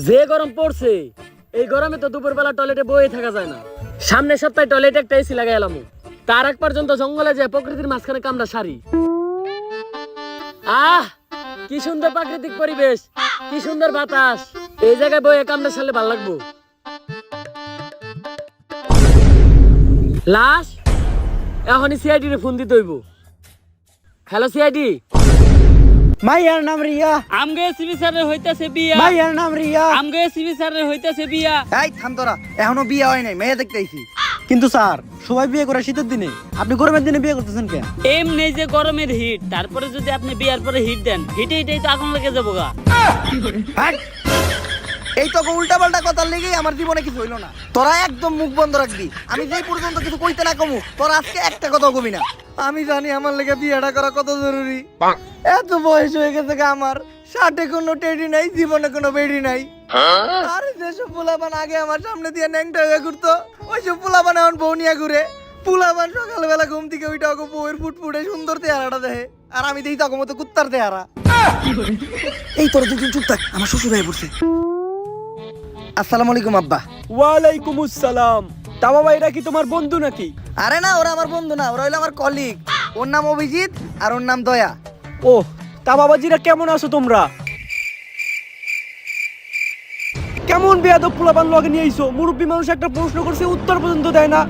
যে গরম পড়ছে, এই গরমে তো দুপুরবেলা টয়লেটে বয়ে থাকা যায় না। সামনের সপ্তাহে টয়লেটে একটা এসি লাগাই এলাম। তার এক পর্যন্ত জঙ্গলে যায় প্রকৃতির মাঝখানে কামড়া সারি। কি সুন্দর প্রাকৃতিক পরিবেশ, কি সুন্দর বাতাস। এই জায়গায় বয়ে কামড়া সারলে ভালো লাগবো। লাশ এখনই সিআইডি রে ফোন দিতে হইব। Hello CID. মাইয়ার নাম রিয়া। আমগে এসপি স্যারের হইতাছে বিয়া। মাইয়ার নাম রিয়া। আমগে এসপি স্যারের হইতাছে বিয়া। এই থাম তোরা, এখনো বিয়ে হয় নাই, মেয়ে দেখতে আইছি। কিন্তু স্যার সবাই বিয়ে করে শীতের দিনে, আপনি গরমের দিনে বিয়ে করতেছেন কেন? এমনি যে গরমের হিট, তারপরে যদি আপনি বিয়ার পরে হিট দেন, হিটেই তো আগুন লেগে যাবো গা। হাট! এই তো উল্টা পাল্টা কথার লেগেই আমার জীবনে কিছু হইলো না। তোরা একদম মুখ বন্ধ রাখবি। আমি যেই পর্যন্ত কিছু কইতে না কমু, তোরা আজকে একটা কথা কবি না। আমি জানি আমার লেগে বিয়েটা করা কত জরুরি। এত বয়স হয়ে গেছে আমার, 60-এ কোনো টেডি নাই, জীবনে কোনো বেডি নাই। আরে যেসব পোলাপান আগে আমার সামনে দিয়ে ন্যাংটা হয়ে ঘুরতো, ওইসব পোলাপান এখন বউ নিয়ে ঘুরে। পোলাপান সকালবেলা ঘুম থেকে ওইটা বউয়ের ফুটফুটে সুন্দর চেহারাটা দেখে, আর আমি দেখি তখন মতো কুত্তার চেহারা। এই তোরা দুজন চুপ থাক, আমার শ্বশুর হয়ে পড়ছে। আসসালামু আলাইকুম আব্বা। ওয়ালাইকুম আসসালাম। তা বাবা, এরা কি তোমার বন্ধু নাকি? আরে না, ওরা আমার বন্ধু না, ওরা হইলো আমার কলিগ। ওর নাম অভিজিৎ আর ওর নাম দয়া। ও, তা বাবাজিরা কেমন আছো তোমরা? কেমন বেয়াদব পোলাপান লগে নিয়ে আইছো? মুরব্বী মানুষ একটা প্রশ্ন করছে, উত্তর পর্যন্ত দেয় না।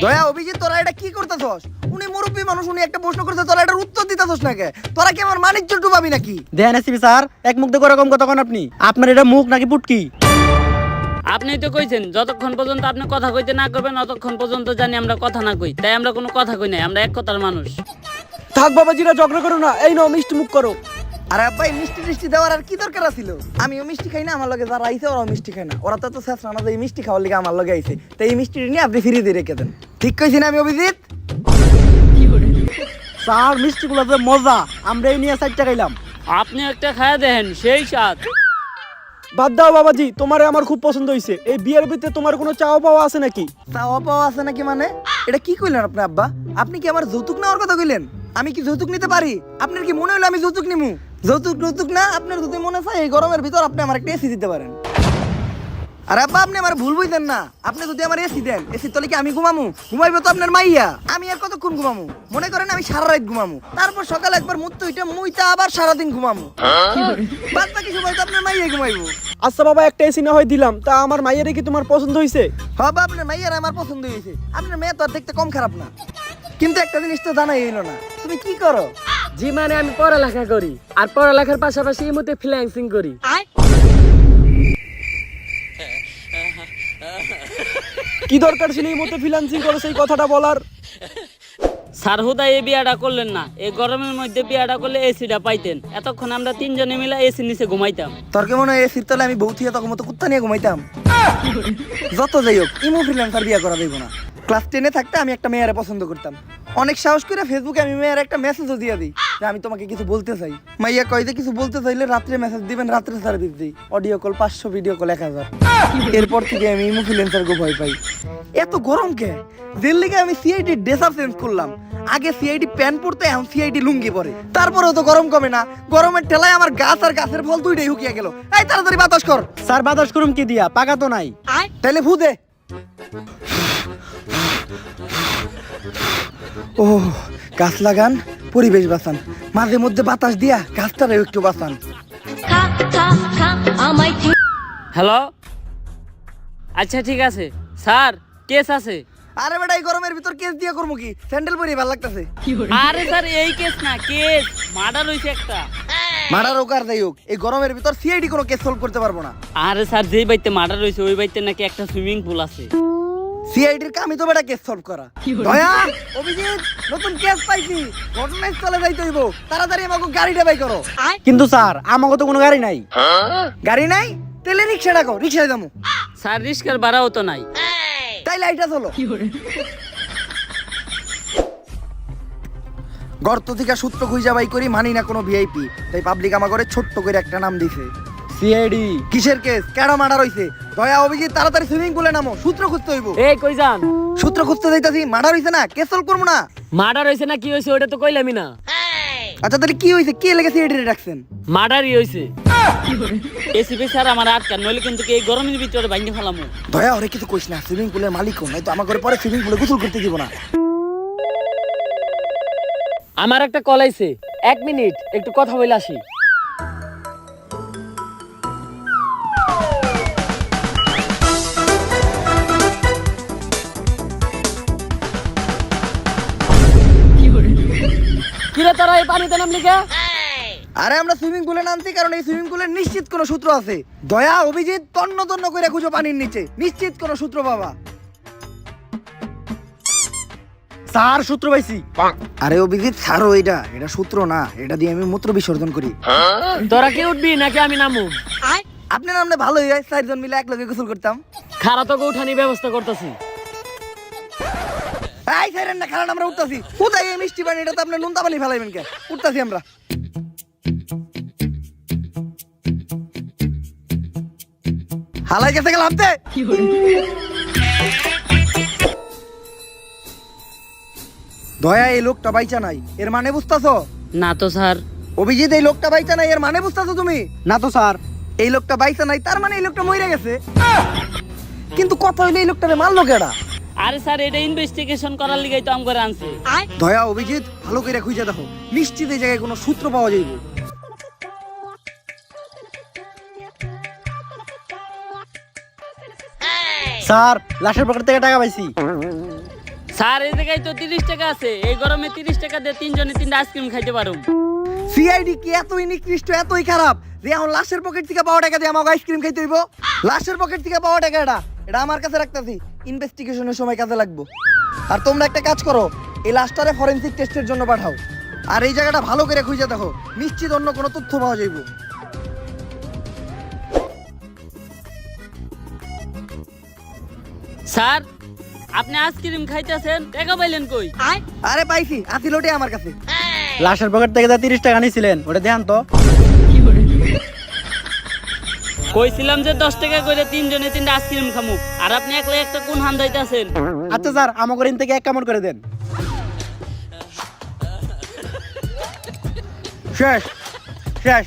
দয়া, অভিজিৎ, তোরা এটা কি করতেছস? উনি মুরব্বী মানুষ, উনি একটা প্রশ্ন করতে, তোরা এটার উত্তর দিতেছস না কে? তোরা কি আমার মানিজ্য ডুবাবি নাকি? দেন এসপি স্যার, এক মুখ দেখো এরকম কথা কোন আপনি? আপনার এটা মুখ নাকি পুটকি? আপনি তো কইছেন যতক্ষণ পর্যন্ত আপনি কথা কইতে না করবেন ততক্ষণ পর্যন্ত জানি আমরা কথা না কই, তাই আমরা কোনো কথা কই নাই, আমরা এক কথার মানুষ। থাক বাবাজিরা, ঝগড়া করো না। এই নাও মিষ্টি মুখ করো। আরে আব্বা, এই মিষ্টি টিষ্টি দেওয়ার আর কি দরকার ছিল? আমিও মিষ্টি খাই না, আমার লগে যারা আইছে ওরাও মিষ্টি খায় না। ওরা তো শেষ না, এই মিষ্টি খাওয়ার লিগে আমার লগে আইছে, তাই এই মিষ্টি নিয়ে আপনি ফিরিয়ে দিয়ে রেখে দেন। ঠিক কইছি না আমি অভিজিৎ? স্যার মিষ্টি গুলো যে মজা, আমরা এই নিয়ে 60 টাকা খাইলাম। আপনি একটা খায়া দেখেন, সেই স্বাদ। বাদ দাও বাবাজি, তোমারে আমার খুব পছন্দ হইছে। এই বিয়ের ভিতরে তোমার কোনো চাওয়া পাওয়া আছে নাকি? চাওয়া পাওয়া আছে নাকি মানে? এটা কি কইলেন আপনি আব্বা? আপনি কি আমার যৌতুক নেওয়ার কথা কইলেন? আমি কি যৌতুক নিতে পারি? আপনার কি মনে হলো আমি যৌতুক নিমু? যৌতুক না, আপনার যদি মনে চায় এই গরমের ভিতর আপনি আমার একটা এসি দিতে পারেন। আর আব্বা, আপনি আমার ভুল বুঝতেন না। আপনি যদি আমার এসি দেন, এসি তলে কি আমি ঘুমামু? ঘুমাইবো তো আপনার মাইয়া। আমি আর কতক্ষণ ঘুমামু? মনে করেন আমি সারা রাত ঘুমামু, তারপর সকালে একবার মুইতা আবার সারাদিন ঘুমামু। বাদ বাকি সময় তো আপনার মাইয়া ঘুমাইবো। আচ্ছা বাবা, একটা এসি না হয় দিলাম, তা আমার মাইয়ারে কি তোমার পছন্দ হইছে? বাবা, আপনার মাইয়ার আমার পছন্দ হয়েছে। আপনার মেয়ে তো আর দেখতে কম খারাপ না, কিন্তু একটা জিনিস তো জানাই হইলো না, তুমি কি করো? জি মানে আমি পড়ালেখা করি, আর পড়ালেখার পাশাপাশি এই মধ্যে ফ্রিল্যান্সিং করি। কি দরকার ছিল এই মতো ফ্রিল্যান্সিং করো সেই কথাটা বলার? স্যার হুদা এই বিয়াটা করলেন না, এই গরমের মধ্যে বিয়াটা করলে এসিটা পাইতেন। এতক্ষণ আমরা তিনজনে মিলে এসি নিচে ঘুমাইতাম। তোর কি মনে হয় এসির তলে আমি বউ থিয়া তখন মতো কুত্তা নিয়ে ঘুমাইতাম? যত যাই হোক, ইমো ফ্রিল্যান্সার বিয়া করা দেবো না। ক্লাস 10-এ থাকতে আমি একটা মেয়েরে পছন্দ করতাম। অনেক সাহস করে ফেসবুকে আমি মেয়ের একটা মেসেজও দিয়ে দিই যে আমি তোমাকে কিছু বলতে চাই। মাইয়া কয় যে কিছু বলতে চাইলে রাত্রে মেসেজ দিবেন, রাত্রে সার্ভিস দিই। Audio call 500, video call 1000। এরপর থেকে আমি ইমো ফ্রিল্যান্সারকে ভয় পাই। এত গরম কে? যের লিগে আমি সিআইডি ড্রেসার চেঞ্জ করলাম। আগে সিআইডি প্যান্ট পরতে, এখন সিআইডি লুঙ্গি পরে। তারপরেও তো গরম কমে না। গরমের ঠেলায় আমার গাছ আর গাছের ফল দুইটাই হুকিয়ে গেল। এই তাড়াতাড়ি বাতাস কর। স্যার বাতাস করুম কি দিয়া? পাকা তো নাই। তাইলে ফু দে। ও, গাছ লাগান, পরিবেশ বাঁচান, মাঝে মধ্যে বাতাস দিয়া গাছটারও একটু বাঁচান। হ্যালো, আচ্ছা ঠিক আছে স্যার, কেস আছে। আরে বেটা, এই গরমের ভিতর কেস দিয়া করবো কি? স্যান্ডেল পরে ভালো লাগতেছে। আরে স্যার এই কেস না, কেস মার্ডার হইছে একটা। মারার হোক আর যাই হোক, এই গরমের ভিতর সিআইডি কোনো কেস সলভ করতে পারবো না। আরে স্যার, যেই বাইতে মার্ডার হইছে ওই বাইতে নাকি একটা সুইমিং পুল আছে। সিআইডির কামই তো বেটা কেস সলভ করা। দয়া, অভিজিৎ, নতুন কেস পাইছি, ঘটনাস্থলে যাইতে হইব। তাড়াতাড়ি আমাকে গাড়িটা বাই করো। কিন্তু স্যার আমাকে তো কোনো গাড়ি নাই। গাড়ি নাই? তাহলে রিক্সা ডাকো, রিক্সায় যাবো। স্যার রিস্কার ভাড়াও তো নাই। তাইলে এইটা চলো। গর্ত থেকে সূত্র খুঁজা বাই করি, মানি না কোনো ভিআইপি, তাই পাবলিক আমার করে ছোট্ট করে একটা নাম দিছে সিআইডি। কিসের কেস? কেডা মার্ডার হইছে? দয়া, অভিজিৎ, তাড়াতাড়ি সুইমিং পুলে নামো, সূত্র খুঁজতে হইব। এই কই যান? সূত্র খুঁজতে যাইতাছি। মার্ডার হইছে না, কেস সলভ করবো না? মার্ডার হইছে না কি হইছে ওটা তো কইলামই না। আচ্ছা তাহলে কি হইছে? কে লেগে সিআইডি রে ডাকছেন? মার্ডারই হইছে। এসিপি স্যার আমার আটকান, নইলে কিন্তু এই গরমের ভিতরে ভাঙে ফেলামু। দয়া ওরে কিছু কইস না, সুইমিং পুলের মালিক নাই তো আমার ঘরে পরে সুইমিং পুলে গোসল করতে দিব না। আমার একটা কল আইছে, 1 মিনিট একটু কথা বলে আসি। কিরে তোরা এই পানিতে নামলি কে? আরে আমরা সুইমিং পুলে নামছি কারণ এই সুইমিং পুলের নিশ্চিত কোনো সূত্র আছে। দয়া অভিজিৎ তন্ন তন্ন করে খুঁজো পানির নিচে, নিশ্চিত কোনো সূত্র বাবা। স্যার সূত্র পাইছি। আরে অভিজিৎ ছাড়ো, এটা এটা সূত্র না, এটা দিয়ে আমি মূত্র বিসর্জন করি। তোরা কি উঠবি নাকি আমি নামু? আপনি নামলে ভালোই হয়, 4 জন মিলে এক লগে গোসল করতাম। খারা তোকে উঠানি ব্যবস্থা করতেছি। এই ছাইরেন না, খারাপ আমরা উঠতাছি। কোথায় এই মিষ্টি পানি? এটা তো আপনি নুনতা পানি ফেলাইবেন কে? উঠতাছি আমরা। হালাই গেছে গেলাম তে। দয়া এই লোকটা বাইচা নাই, এর মানে বুঝতাছো? না তো স্যার। অভিজিৎ এই লোকটা বাইচা নাই, এর মানে বুঝতাছো তুমি? না তো স্যার। এই লোকটা বাইচা নাই, তার মানে এই লোকটা মরে গেছে। কিন্তু কথা হইলে এই লোকটারে মারলো কেডা? আরে স্যার, এটা ইনভেস্টিগেশন করার লিগাই তো আমগরে আনছে। দয়া অভিজিৎ ভালো করে খুঁজে দেখো, নিশ্চিত এই জায়গায় কোনো সূত্র পাওয়া যাইব। স্যার লাশের পকেট থেকে টাকা পাইছি। স্যার এই জায়গায় তো 30 টাকা আছে, এই গরমে 30 টাকা দিয়ে 3 জনে 3টা আইসক্রিম খাইতে পারুম। সিআইডি কি এতই নিকৃষ্ট, এতই খারাপ যে এখন লাশের পকেট থেকে পাওয়া টাকা দিয়ে আমাকে আইসক্রিম খাইতে হইব? লাশের পকেট থেকে পাওয়া টাকা এটা এটা আমার কাছে রাখতেছি, ইনভেস্টিগেশনের সময় কাজে লাগবে। আর তোমরা একটা কাজ করো, এই লাশটারে ফরেনসিক টেস্টের জন্য পাঠাও। আর এই জায়গাটা ভালো করে খুঁজে দেখো, নিশ্চিত অন্য কোনো তথ্য পাওয়া যাইব। স্যার আপনি আইসক্রিম খাইতেছেন, টাকা পাইলেন কই? আরে পাইছি, আসিল ওটাই আমার কাছে। লাশের পকেট থেকে যা 30 টাকা নিয়েছিলেন ওটা দেখান তো। কইছিলাম যে 10 টাকা করে 3 জনে 3টা আইসক্রিম খামু, আর আপনি একলা একটা কোন হান দাইতাছেন? আচ্ছা স্যার আমার ঘরে থেকে 1 কামড় করে দেন। শেষ শেষ।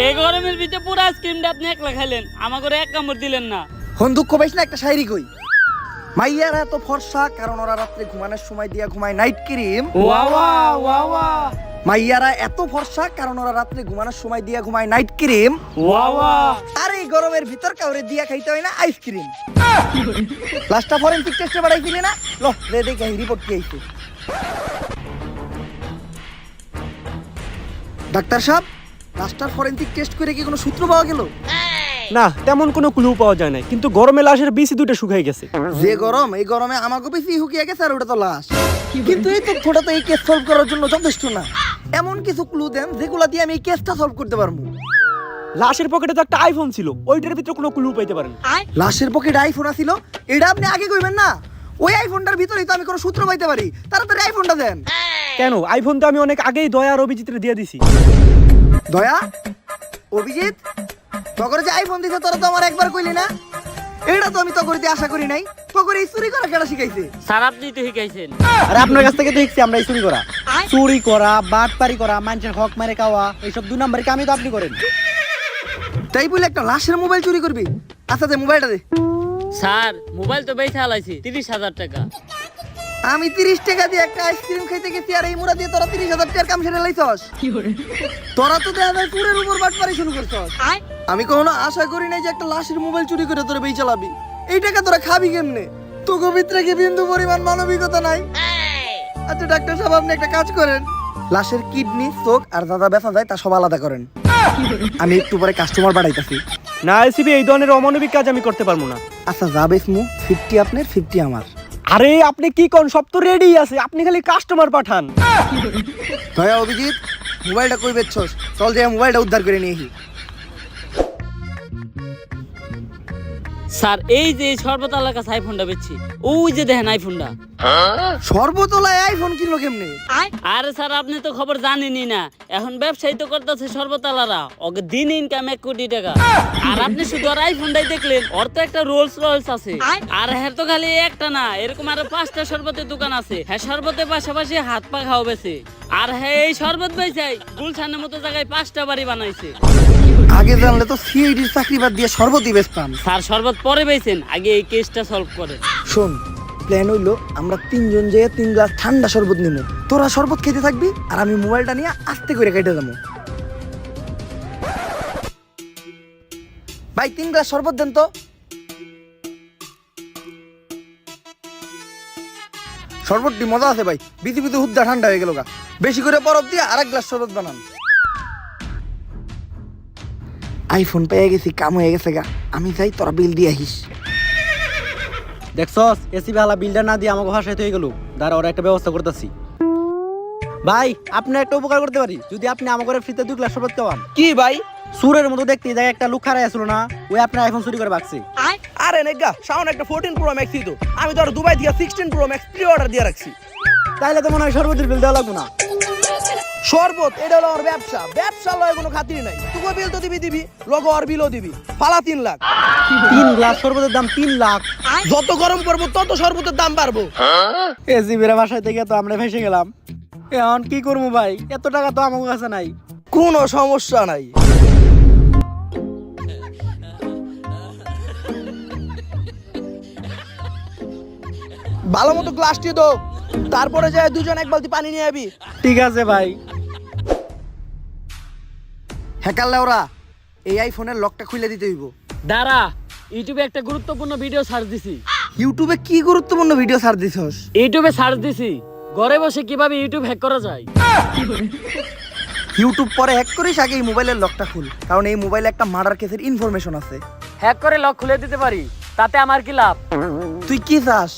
এই গরমের ভিতরে পুরো আইসক্রিমটা আপনি একলা খাইলেন, আমাকে এক কামড় দিলেন না। হন দুঃখ পাইস না, একটা শায়রি কই। মাইয়ারা এত ফর্সা কারণ ওরা রাত্রে ঘুমানোর সময় দিয়া ঘুমায় নাইট ক্রিম। মাইয়ারা এত ফর্সা কারণ ওরা রাত্রে ঘুমানোর সময় দিয়া ঘুমায় নাইট ক্রিম। আর এই গরমের ভিতর কাউরে দিয়া খাইতে হয় না আইসক্রিম। লাস্টটা ফরেনসিক টেস্টে বাড়াইছিলি না? লো রে দেখে রিপোর্ট কি আইছে। ডাক্তার সাহেব, লাস্টার ফরেনসিক টেস্ট করে কি কোনো সূত্র পাওয়া গেল? না তেমন কোনো ক্লু পাওয়া যায় না, কিন্তু গরমে লাশের বিসি দুটো শুকাই গেছে। যে গরম, এই গরমে আমাকে বেশি হুকিয়ে গেছে আর ওটা তো লাশ। কিন্তু এই তথ্যটা তো এই কেস সলভ করার জন্য যথেষ্ট না। এমন কিছু ক্লু দেন যেগুলো দিয়ে আমি এই কেসটা সলভ করতে পারবো। লাশের পকেটে তো একটা আইফোন ছিল, ওইটার ভিতরে কোনো ক্লু পাইতে পারেন? লাশের পকেটে আইফোন আছিল, এটা আপনি আগে কইবেন না? ওই আইফোনটার ভিতরেই তো আমি কোনো সূত্র পাইতে পারি। তাড়াতাড়ি আইফোনটা দেন। কেন? আইফোন তো আমি অনেক আগেই দয়া আর অভিজিৎরে দিয়ে দিছি। দয়া, অভিজিৎ, তখন যে আইফোন দিছে তোরা তো আমার একবার কইলি না? এটা তো আমি তখন আশা করি নাই। তখন এই চুরি করা কেডা শিখাইছে? স্যার আপনি তো শিখাইছেন। আরে আপনার কাছ থেকে দেখছি আমরা চুরি করা, বাটপারি করা, মানুষের হক মারে খাওয়া, এইসব 2 নম্বরের কামই তো আপনি করেন। তাই বলে একটা লাশের মোবাইল চুরি করবি? আচ্ছা দে মোবাইলটা দে। স্যার মোবাইল তো বেচা হালাইছি 30,000 টাকা। আমি 30 টাকা দিয়ে একটা আইসক্রিম খাইতে গেছি আর এই মুড়া দিয়ে তোরা 30,000 টাকার কাম সেরে লাইছস। তোরা তো দেখা যায় চুরের উপর বাটপারি শুরু করছস। আমি কখনো আশা করি নাই যে একটা লাশের মোবাইল চুরি করে তোরা বেই চালাবি। এই টাকা তোরা খাবি কেমনে? তোকে ভিতরে কি বিন্দু পরিমাণ মানবিকতা নাই? আচ্ছা ডাক্তার সাহেব, আপনি একটা কাজ করেন, লাশের কিডনি, চোখ আর দাদা বেচা যায় তা সব আলাদা করেন। আমি একটু পরে কাস্টমার বাড়াইতাছি। না এসিবি, এই ধরনের অমানবিক কাজ আমি করতে পারবো না। আচ্ছা যাবে স্মু, 50 আপনার 50 আমার। আরে আপনি কি কোন, সব তো রেডি আছে, আপনি খালি কাস্টমার পাঠান। দয়া অভিজিৎ, মোবাইলটা কই বেচছস? চল যে মোবাইলটা উদ্ধার করে নিয়ে আসি। স্যার এই যে সর্বতলার কাছে আইফোনটা বেচছি, ওই যে দেখেন আইফোনটা। সর্বতলায় আইফোন কিনলো কেমনে? আরে স্যার আপনি তো খবর জানেনই না, এখন ব্যবসায়ী তো করতেছে সর্বতলারা, ওকে দিন ইনকাম 1 কোটি টাকা। আর আপনি শুধু আর আইফোনটাই দেখলেন, ওর তো একটা রোলস রয়েলস আছে। আর হ্যাঁ তো খালি একটা না, এরকম আরো 5টা শরবতের দোকান আছে। হ্যাঁ শরবতের পাশাপাশি হাত পা খাওয়া বেছে। আর হ্যাঁ এই শরবত বেচাই গুলশানের মতো জায়গায় 5টা বাড়ি বানাইছে। আগে জানলে তো সিআইডির চাকরি বাদ দিয়ে শরবতই বেচতাম। স্যার শরবত পরে পেয়েছেন, আগে এই কেসটা সলভ করে। শোন, প্ল্যান হইলো আমরা 3 জন যেয়ে 3 গ্লাস ঠান্ডা শরবত নিবো। তোরা শরবত খেতে থাকবি আর আমি মোবাইলটা নিয়ে আস্তে করে কেটে যাবো। ভাই 3 গ্লাস শরবত দেন তো। শরবতটি মজা আছে ভাই, বিধি বিধি হুদ্দা ঠান্ডা হয়ে গেল গা। বেশি করে বরফ দিয়ে আরেক গ্লাস শরবত বানান। আইফোন পেয়ে গেছি, কাম হয়ে গেছে গা। আমি যাই, তোরা বিল দিয়ে আহিস। দেখছস এসি ভালা বিলটা না দিয়ে আমাকে হাসাইতে হয়ে গেল। দাঁড়া, ওরা একটা ব্যবস্থা করতেছি। ভাই আপনি একটা উপকার করতে পারি, যদি আপনি আমাকে ফ্রিতে 2 গ্লাস শরবত খাওয়ান। কি ভাই? সুরের মতো দেখতে এই জায়গায় একটা লোক খারাই আসলো না, ওই আপনার আইফোন চুরি করে বাকছে। আরে নেগা, সাউন্ড একটা 14 প্রো ম্যাক্স তো। আমি তো আর দুবাই থেকে 16 প্রো ম্যাক্স প্রি অর্ডার দিয়ে রাখছি। তাইলে তো মনে হয় শরবতের বিল দেওয়া লাগবো না। শরবত এটা হলো আমার ব্যবসা, ব্যবসা লয় কোনো খাতির নাই। তুই বিল তো দিবি, লগো আর বিলও দিবি। ফালা 3 লাখ। 3 গ্লাস শরবতের দাম 3 লাখ। যত গরম পড়বো তত শরবতের দাম বাড়বো। এসি বেরা বাসায় থেকে তো আমরা ভেসে গেলাম। এখন কি করবো ভাই, এত টাকা তো আমার কাছে নাই। কোনো সমস্যা নাই। ভালো মতো গ্লাসটি তো, তারপরে যায় দুজন এক বালতি পানি নিয়ে আবি। ঠিক আছে ভাই। হ্যাকার লেওরা, এই আইফোনের লকটা খুলে দিতে হইব। দাঁড়া, ইউটিউবে একটা গুরুত্বপূর্ণ ভিডিও সার্চ দিছি। ইউটিউবে কি গুরুত্বপূর্ণ ভিডিও ছাড় দিছস? ইউটিউবে সার্চ দিছি ঘরে বসে কিভাবে ইউটিউব হ্যাক করা যায়। ইউটিউব পরে হ্যাক করিস, আগে এই মোবাইলের লকটা খুল, কারণ এই মোবাইলে একটা মার্ডার কেসের ইনফরমেশন আছে। হ্যাক করে লক খুলে দিতে পারি, তাতে আমার কি লাভ? তুই কি চাস?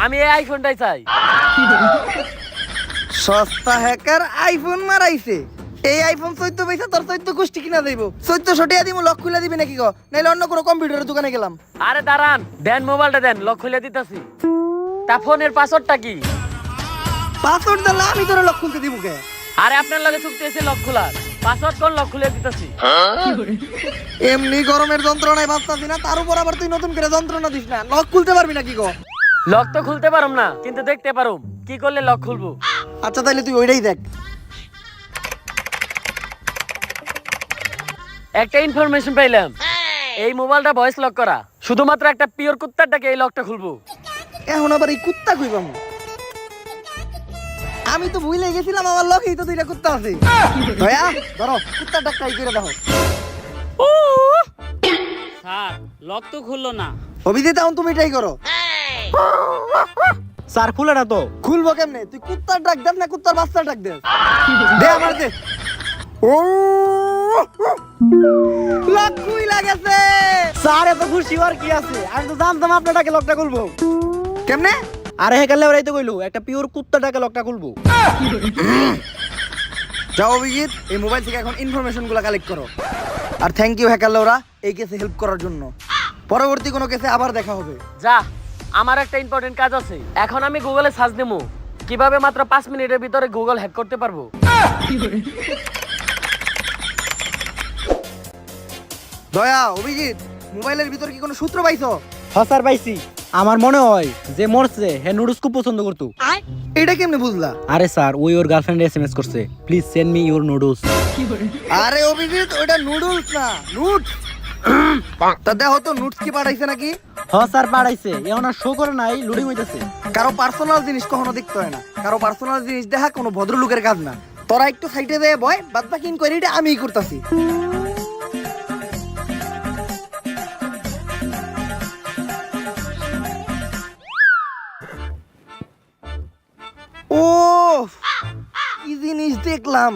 আমি এই আইফোনটাই চাই। সস্তা হ্যাকার আইফোন মারাইছে। এই আইফোন 14 পয়সা তোর 14 গোষ্ঠী কিনা দেব। 1400 টাকা দিব, লক খুলে দিবি নাকি গো? নাইলে অন্য কোনো কম্পিউটারের দোকানে গেলাম। আরে দাঁড়ান, দেন মোবাইলটা দেন, লক খুলে দিতেছি। তা ফোনের পাসওয়ার্ডটা কি? পাসওয়ার্ড দিলে আমি তোর লক খুলতে দিব কে? আরে আপনার লগে চুক্তি আছে লক খোলার, পাসওয়ার্ড কোন লক খুলে দিতেছি। এমনি গরমের যন্ত্রণায় বাঁচতাছি না, তার উপর আবার তুই নতুন করে যন্ত্রণা দিস না। লক খুলতে পারবি নাকি গো? লক তো খুলতে পারুম না, কিন্তু দেখতে পারুম কি করলে লক খুলবো। আচ্ছা তাইলে তুই ওইটাই দেখ। একটা ইনফরমেশন পাইলাম, এই মোবাইলটা ভয়েস লক করা, শুধুমাত্র একটা পিওর কুত্তারটাকে এই লকটা খুলবো। এখন আবার এই কুত্তা কইবাম? আমি তো ভুলে গেছিলাম আমার লকেই তো 2টা কুত্তা আছে। দয়া ধরো, কুত্তাটা ট্রাই করে দেখো। স্যার লক তো খুললো না। অভিজিৎ এখন তুমি ট্রাই করো। স্যার খুলে না তো। খুলবো কেমনে? তুই কুত্তার ডাক দেব না কুত্তার বাচ্চার ডাক দেব? দে আমার দে। ও লক খুইলা গেছে। স্যার এত খুশি হওয়ার কি আছে, আমি তো জানতাম আপনাটাকে লকটা খুলবো। কেমনে? আরে হেকালে ওরাই তো কইলো একটা পিওর কুত্তাটাকে লকটা খুলবো। যাও অভিজিৎ, এই মোবাইল থেকে এখন ইনফরমেশন গুলা কালেক্ট করো। আর থ্যাংক ইউ হ্যাকার লোরা এই কেসে হেল্প করার জন্য। পরবর্তী কোনো কেসে আবার দেখা হবে। যা, আমার একটা ইম্পর্টেন্ট কাজ আছে। এখন আমি গুগলে সার্চ দেবো কিভাবে মাত্র 5 মিনিটের ভিতরে গুগল হ্যাক করতে পারবো। দয়া, অভিজিৎ, মোবাইলের ভিতর কি কোনো সূত্র পাইছো? হ্যাঁ স্যার পাইছি। আমার মনে হয় যে মরছে হ্যাঁ নুডলস খুব পছন্দ করতো। এটা কেমনে বুঝলা? আরে স্যার ওই ওর গার্লফ্রেন্ড এসএমএস করছে, please send me your noodles. আরে অভিজিৎ, ওটা নুডলস না, নুটস। তা দেখো তো নুটস কি পাঠাইছে নাকি? হ্যাঁ স্যার পাঠাইছে, এখন আর শো করে নাই, লোডিং হইতেছে। কারো পার্সোনাল জিনিস কখনো দেখতে হয় না। কারো পার্সোনাল জিনিস দেখা কোনো ভদ্রলোকের কাজ না। তোরা একটু সাইডে দিয়ে বয়, বাদ বাকি ইনকোয়ারিটা আমিই করতেছি। ও কি জিনিস দেখলাম!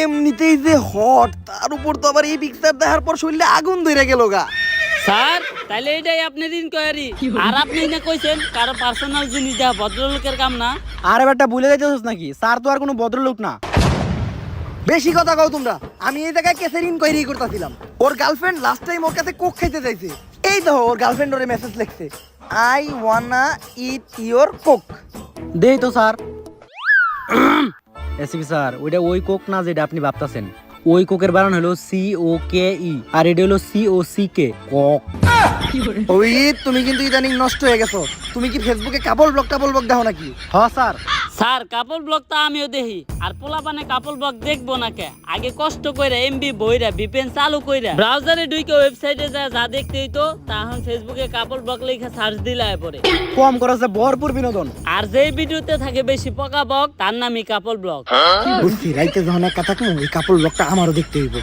এমনিতেই যে হট, তার উপর তো আবার এই পিকচার দেখার পর শরীরে আগুন ধরে গেল গা। স্যার তাইলে এটাই আপনার ইনকোয়ারি। আর আপনি না কইছেন কারো পার্সোনাল জিনিস দেওয়া ভদ্রলোকের কাম না। আরে বেটা ভুলে যাইতেছিস নাকি, স্যার তো আর কোনো ভদ্রলোক না। বেশি কথা কও তোমরা। আমি এই জায়গায় কেসের ইনকোয়ারি করতেছিলাম। ওর গার্লফ্রেন্ড লাস্ট টাইম ওর কাছে কোক খাইতে চাইছে। এই দেখো ওর গার্লফ্রেন্ড ওরে মেসেজ লিখছে, আই ওয়ান্না ইট ইওর কোক। দেই তো স্যার। এসিপি স্যার, ওইটা ওই কোক না যেটা আপনি ভাবতাছেন। ওই কোকের বানান হলো COKE আর এটা হলো COCK, কক। অভিজিৎ, তুমি কিন্তু ইদানিং নষ্ট হয়ে গেছো। তুমি কি ফেসবুকে কাবল ব্লগ দেখো নাকি? হ্যাঁ স্যার। স্যার কাপল ব্লগ তো আমিও দেখি আর পোলাপানে কাপল ব্লগ দেখবো না কে আগে কষ্ট কইরা এমবি বইরা ভিপিএন চালু কইরা ব্রাউজারে ঢুকে ওয়েবসাইটে যা দেখতে হইতো তখন ফেসবুকে কাপল ব্লগ লেখা সার্চ দিলে পরে কম খরচে ভরপুর বিনোদন। আর যেই ভিডিওতে থাকে বেশি পকা বক তার নামই কাপল ব্লগ। বুঝছি, রাইতে যখন একা থাকবো ওই কাপড় ব্লগটা আমারও দেখতে হইব।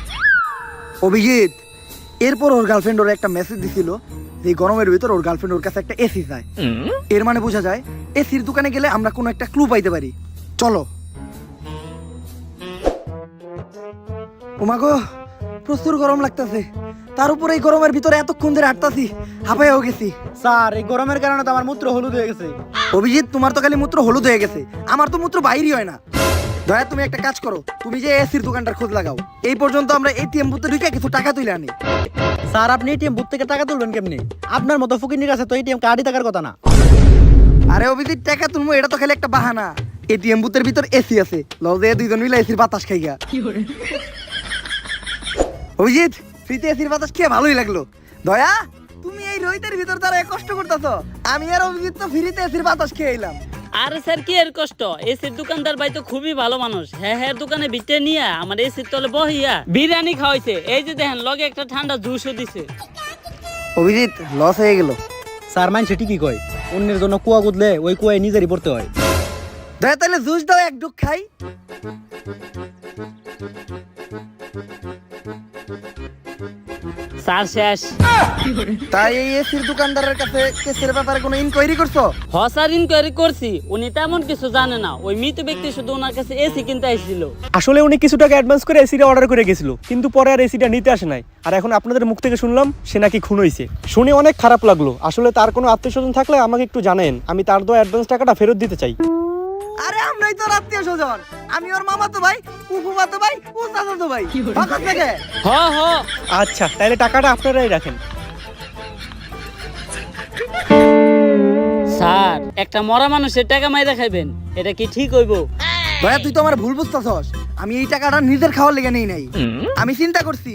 অভিজিৎ, এরপর ওর গার্লফ্রেন্ড ওর একটা মেসেজ দিছিল যে এই গরমের ভিতর ওর গার্লফ্রেন্ড ওর কাছে একটা এসি চায়। এর মানে বোঝা যায় এসির দোকানে গেলে আমরা কোনো একটা ক্লু পাইতে পারি। চলো। ওমাগো, প্রচুর গরম লাগতেছে, তার উপরে এই গরমের ভিতরে এতক্ষণ ধরে হাঁটতাছি, হাঁপাইয়াও গেছি। স্যার এই গরমের কারণে তো আমার মূত্র হলুদ হয়ে গেছে। অভিজিৎ, তোমার তো খালি মূত্র হলুদ হয়ে গেছে, আমার তো মূত্র বাইরই হয় না। দয়া, তুমি একটা কাজ করো, তুমি যে এসির দোকানটার খোঁজ লাগাও। এই পর্যন্ত আমরা এটিএম বুথে ঢুকে কিছু টাকা তুলে আনি। স্যার আপনি এটিএম বুথ থেকে টাকা তুলবেন কেমনি? আপনার মতো ফকিনির কাছে তো এটিএম কার্ডই থাকার কথা না। আরে অভিজিৎ, টাকা তুলবো এটা তো খালি একটা বাহানা। এটিএম বুথের ভিতর এসি আছে, লও যে দুইজন মিলে এসির বাতাস খাইগা। অভিজিৎ, ফ্রিতে এসির বাতাস খেয়ে ভালোই লাগলো। দয়া, তুমি এই রোহিতের ভিতর তারা কষ্ট করতেছো, আমি আর অভিজিৎ তো ফ্রিতে এসির বাতাস খেয়ে এলাম। আরে স্যার কি এর কষ্ট, এসির দোকানদার ভাই তো খুবই ভালো মানুষ। হ্যাঁ হ্যাঁ, দোকানে ভিতরে নিয়ে আমার এসির তলে বহিয়া বিরিয়ানি খাওয়াইছে। এই যে দেখেন লগে একটা ঠান্ডা জুসও দিছে। অভিজিৎ, লস হয়ে গেল। স্যার মাইন সেটি কি কয়, অন্যের জন্য কুয়া গুদলে ওই কুয়ায় নিজেরই পড়তে হয়। দয়া, তাহলে জুস দাও, এক ডুক খাই। স্যার শেষ। তাই এই এসির দোকানদারের কাছে কেসের ব্যাপারে কোনো ইনকোয়ারি করছো? হসার ইনকোয়ারি করছি, উনি তেমন কিছু জানে না। ওই মৃত ব্যক্তি শুধু ওনার কাছে এসি কিনতে আসছিল। আসলে উনি কিছু টাকা অ্যাডভান্স করে এসিটা অর্ডার করে গেছিল, কিন্তু পরে আর এসিটা নিতে আসে নাই। আর এখন আপনাদের মুখ থেকে শুনলাম সে নাকি খুন হয়েছে। শুনে অনেক খারাপ লাগলো। আসলে তার কোনো আত্মীয়স্বজন থাকলে আমাকে একটু জানেন, আমি তার দেওয়া অ্যাডভান্স টাকাটা ফেরত দিতে চাই। আরে আমরাই তো আত্মীয় স্বজন, আমি ওর মামা তো ভাই, ফুফুমা তো ভাই, ও চাচা তো ভাই। ভাগত থেকে হ হ। আচ্ছা, তাহলে টাকাটা আপনারাই রাখেন। স্যার, একটা মরা মানুষের টাকা মাইরা খাইবেন, এটা কি ঠিক হইব? ভাইয়া, তুই তো আমার ভুল বুঝতেছস। আমি এই টাকাটা নিজের খাওয়ার লেগে নেই নাই। আমি চিন্তা করছি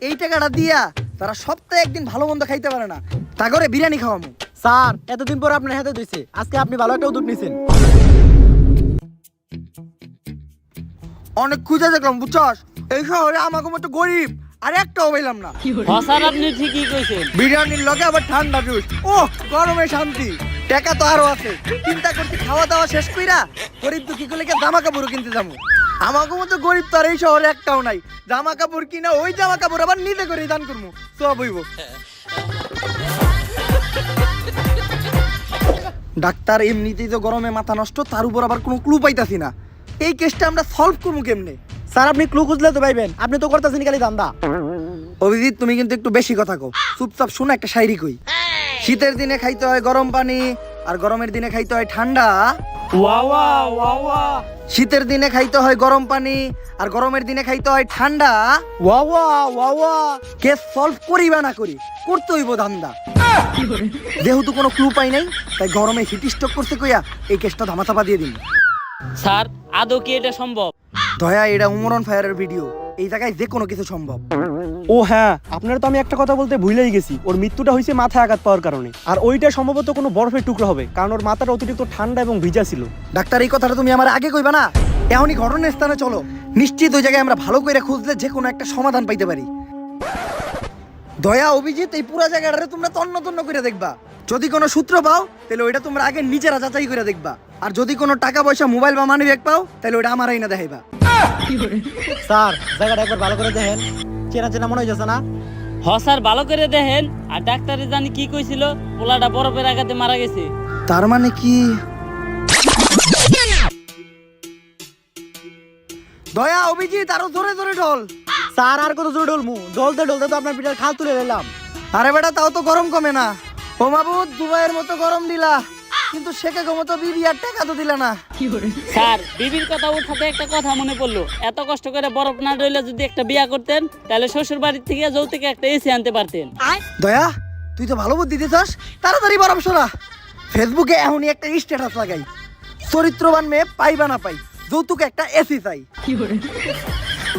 এই টাকাটা দিয়া তারা সপ্তাহে একদিন ভালো মন্দ খাইতে পারে না, তা করে বিরিয়ানি খাওয়ামু। স্যার এতদিন পর আপনার হাতে দিয়েছে, আজকে আপনি ভালো একটা উদ্যোগ নিয়েছেন। অনেক খুঁজে দেখলাম, বুঝছস, এই শহরে আমাকে মতো গরিব আর একটাও পাইলাম না। হ স্যার, আপনি ঠিকই কইছেন। বিরিয়ানির লগে আবার ঠান্ডা জুস, ও গরমে শান্তি। টাকা তো আরো আছে, চিন্তা করছি খাওয়া দাওয়া শেষ কইরা গরিব দুঃখী গুলোকে জামা কাপড় কিনতে যাবো। আমাকে মতো গরিব তো আর এই শহরে একটাও নাই। জামা কাপড় কিনা ওই জামা কাপড় আবার নিজে করে দান করবো, সব হইব। ডাক্তার, এমনিতেই তো গরমে মাথা নষ্ট, তার উপর আবার কোনো ক্লু পাইতাছি না। এই কেসটা আমরা সলভ করবো কেমনে? স্যার আপনি ক্লু খুঁজলে তো পাইবেন, আপনি তো করতেছেন খালি দান্দা। অভিজিৎ, তুমি কিন্তু একটু বেশি কথা কও। চুপচাপ শুনে একটা শায়রি কই। শীতের দিনে খাইতে হয় গরম পানি, আর গরমের দিনে খাইতে হয় ঠান্ডা। শীতের দিনে খাইতে হয় গরম পানি, আর গরমের দিনে খাইতে হয় ঠান্ডা। কেস সলভ করি বা না করি, করতে হইব ধান্দা। যেহেতু কোনো ক্লু পাই নাই, তাই গরমে হিট স্ট্রোক করতে কইয়া এই কেসটা ধামাচাপা দিয়ে দিন। স্যার, আদৌ কি এটা সম্ভব? দয়া, এটা উমরন ফায়ারের ভিডিও, এই জায়গায় যে কোনো কিছু সম্ভব। ও হ্যাঁ, আপনারা তো আমি একটা কথা বলতে ভুলেই গেছি। ওর মৃত্যুটা হয়েছে মাথায় আঘাত পাওয়ার কারণে, আর ওইটা সম্ভবত কোনো বরফের টুকরো হবে, কারণ ওর মাথাটা অতিরিক্ত ঠান্ডা এবং ভিজা ছিল। ডাক্তার, এই কথাটা তুমি আমার আগে কইবা না? এখনই ঘটনার স্থানে চলো, নিশ্চিত ওই জায়গায় আমরা ভালো করে খুঁজলে যে কোনো একটা সমাধান পাইতে পারি। দয়া, অভিজিৎ, এই পুরো জায়গাটা তোমরা তন্ন তন্ন করে দেখবা। যদি কোনো সূত্র পাও তাহলে ওইটা তোমরা আগে নিজেরা যাচাই করে দেখবা, আর যদি কোনো টাকা পয়সা, মোবাইল বা মানি ব্যাগ পাও তাহলে ওইটা আমারই না দেখাইবা। স্যার জায়গাটা একবার ভালো করে দেখেন, চেনা চেনা মনে হইতেছে না? হ স্যার, ভালো করে দেখেন। আর ডাক্তারে জানি কি কইছিল, পোলাটা বরফের আঘাতে মারা গেছে। তার মানে কি? দয়া, অভিজিৎ, আরো জোরে জোরে ঢোল। স্যার আর কত জোরে ঢলমু, ঢলতে ঢলতে তো আপনার পিঠার খাল তুলে নিলাম। আরে বেটা, তাও তো গরম কমে না। ও মাবুদ, দুবাইয়ের মতো গরম দিলা, কিন্তু শেখে মতো বিবি আর টাকা তো দিলা না। স্যার, বিবির কথা উঠাতে একটা কথা মনে পড়লো। এত কষ্ট করে বরফ না রইলে যদি একটা বিয়া করতেন, তাহলে শ্বশুর বাড়ির থেকে যৌতুকে একটা এসি আনতে পারতেন। দয়া, তুই তো ভালো বুদ্ধি দিছস, তাড়াতাড়ি বরফ সরা। ফেসবুকে এখনই একটা স্ট্যাটাস লাগাই, চরিত্রবান মেয়ে পাইবা না পাই, যৌতুকে একটা এসি চাই।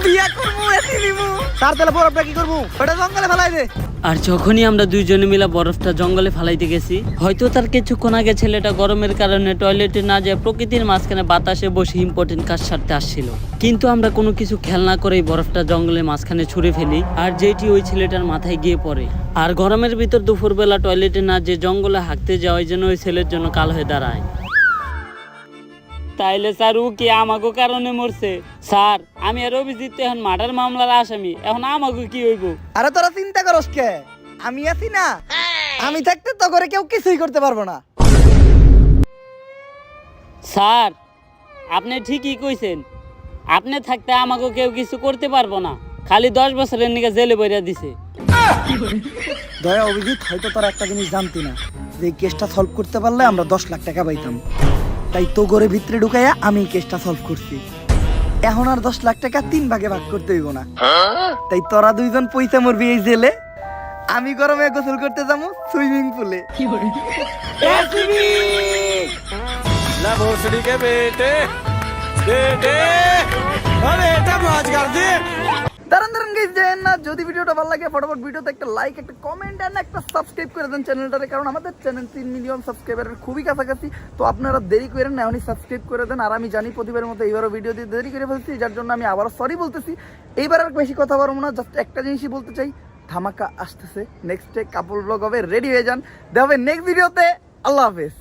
বিয়া করবো এসি নিবো। স্যার তাহলে বরফটা কি করবো? ওটা জঙ্গলে ফেলাই দে। আর যখনই আমরা দুইজনে মিলে বরফটা জঙ্গলে ফালাইতে গেছি, হয়তো তার কিছুক্ষণ আগে ছেলেটা গরমের কারণে টয়লেটে না যেয়ে প্রকৃতির মাঝখানে বাতাসে বসে ইম্পর্টেন্ট কাজ সারতে আসছিল, কিন্তু আমরা কোনো কিছু খেয়াল না করেই বরফটা জঙ্গলের মাঝখানে ছুঁড়ে ফেলি, আর যেটি ওই ছেলেটার মাথায় গিয়ে পড়ে। আর গরমের ভিতর দুপুরবেলা টয়লেটে না যে জঙ্গলে হাঁকতে যাওয়ার জন্য ওই ছেলের জন্য কাল হয়ে দাঁড়ায়। তাইলে স্যার ও কি আমাকে কারণে মরছে? স্যার আমি আর অভিজিৎ তো এখন মার্ডার মামলার আসামি, এখন আমাকে কি হইব? আরে তোরা চিন্তা করস কে? আমি আছি না, আমি থাকতে তো করে কেউ কিছুই করতে পারবো না। স্যার আপনি ঠিকই কইছেন, আপনি থাকতে আমাকে কেউ কিছু করতে পারবো না, খালি 10 বছরের নিকে জেলে বইরা দিছে। দয়া অভিজিৎ, হয়তো তোরা একটা জিনিস জানতি না, যে এই কেসটা সলভ করতে পারলে আমরা 10 লাখ টাকা পাইতাম। তাই তো ঘরে ভিতরে ঢুকাইয়া আমি এই কেসটা সলভ করছি। এখন আর 10 লাখ টাকা 3 ভাগে ভাগ করতে হইব না। তাই তোরা দুইজন পয়সা মরবি এই জেলে, আমি গরমে গোসল করতে যাবো সুইমিং পুলে। দাঁড়ান গাইস, যায়েন না। যদি ভিডিওটা ভালো লাগে ফটাফট ভিডিওতে একটা লাইক, একটা কমেন্ট আর একটা সাবস্ক্রাইব করে দেন চ্যানেলটারে, কারণ আমাদের চ্যানেল 3 মিলিয়ন সাবস্ক্রাইবারের খুবই কাছাকাছি। তো আপনারা দেরি করেন না, এখনই সাবস্ক্রাইব করে দেন। আর আমি জানি প্রতিবারের মতো এইবারও ভিডিও দিয়ে দেরি করে ফেলছি, যার জন্য আমি আবারও সরি বলতেছি। এইবার আর বেশি কথা বলবো না, জাস্ট একটা জিনিসই বলতে চাই, ধামাকা আসতেছে। নেক্সট ডে কাপল ব্লগ হবে, রেডি হয়ে যান। দেখা হবে নেক্সট ভিডিওতে। আল্লাহ হাফেজ।